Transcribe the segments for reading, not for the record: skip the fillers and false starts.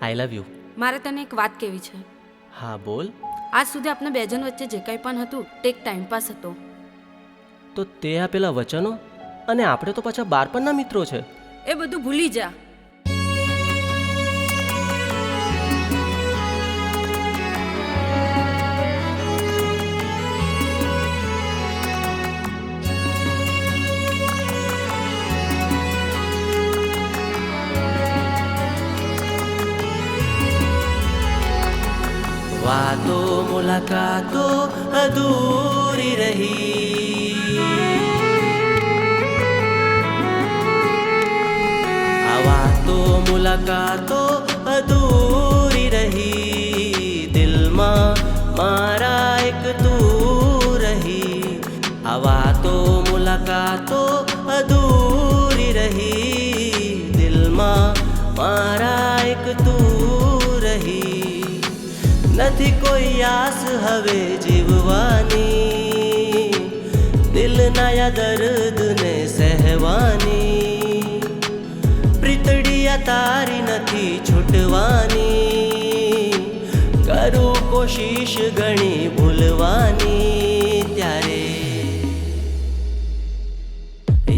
I love you. મારે તને એક વાત કહેવી છે. હા બોલ. આજ સુધી આપણા બે જણ વચ્ચે જે કંઈ પણ હતું તે એક ટાઈમપાસ હતો. તો તે આપેલા વચનો અને આપણે તો પાછા બાળપણના મિત્રો છે. એ બધું ભૂલી જા. વાતો મુલાકાતો અધૂરી રહી, આ વાતો મુલાકાતો અધૂરી રહી, દિલમાં મારા એક તું રહી. આ વાતો મુલાકાતો અધૂરી રહી, દિલમાં મારા એક તું રહી. નથી કોઈ આસ હવે જીવવાની, દિલના યા દર્દને સહેવાની. પ્રીતડિયા તારી નથી છૂટવાની, કરું કોશિશ ઘણી ભૂલવાની. ત્યારે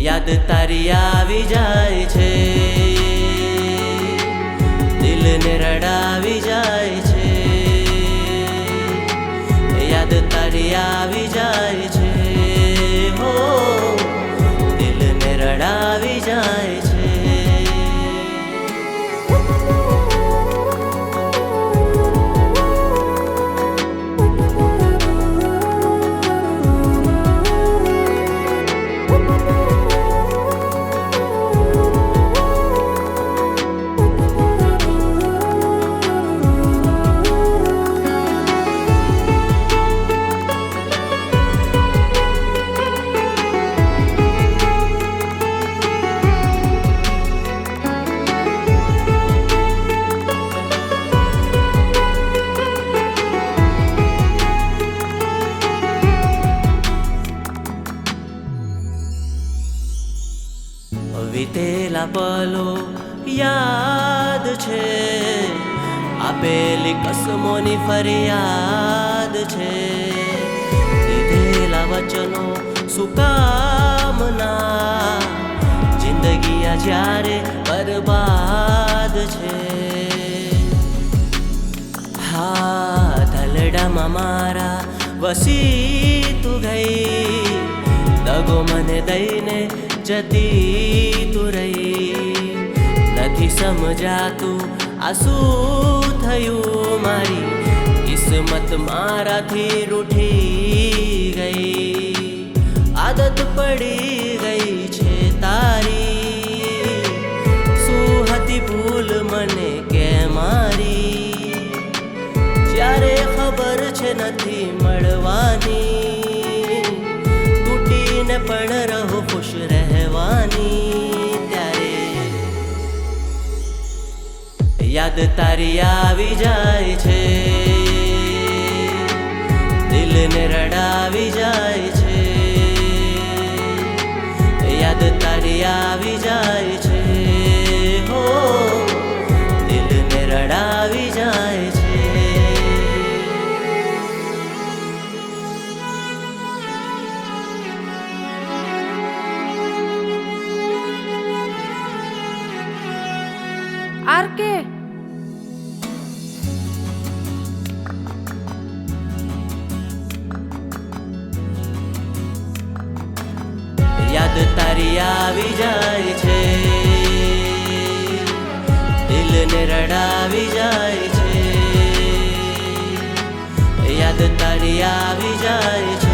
યાદ તારી આવી જાય છે, દિલને રડાવી જાય છે. યાદ તારી આવી જાય છે, હો દિલને રડાવી જાય છે. વીતેલા પલો યાદ છે, આપેલી કસમોની ફરિયાદ છે. દીધેલા વચનો સુકામના, જિંદગી આ જ્યારે બરબાદ છે. હા ધલડામાં મારા વસી તું ગઈ, દગો મને દઈને જતી તું રહી. નથી સમજાતું આ શું થયું, મારી કિસ્મત મારાથી રૂઠી ગઈ. આદત પડી ગઈ છે તારી, શું હતી ભૂલ મને કે મારી. જ્યારે ખબર છે નથી મળવાની, તૂટીને પણ રહો ખુશ રહેવાની. ત્યારે યાદ તારી આવી જાય છે, દિલને રડાવી જાય છે. યાદ તારી આવી જાય છે, હો દિલને રડાવી જાય છે. આરકે યાદ તારી આવી જાય છે, દિલને રડાવી જાય છે. યાદ તારી આવી જાય છે.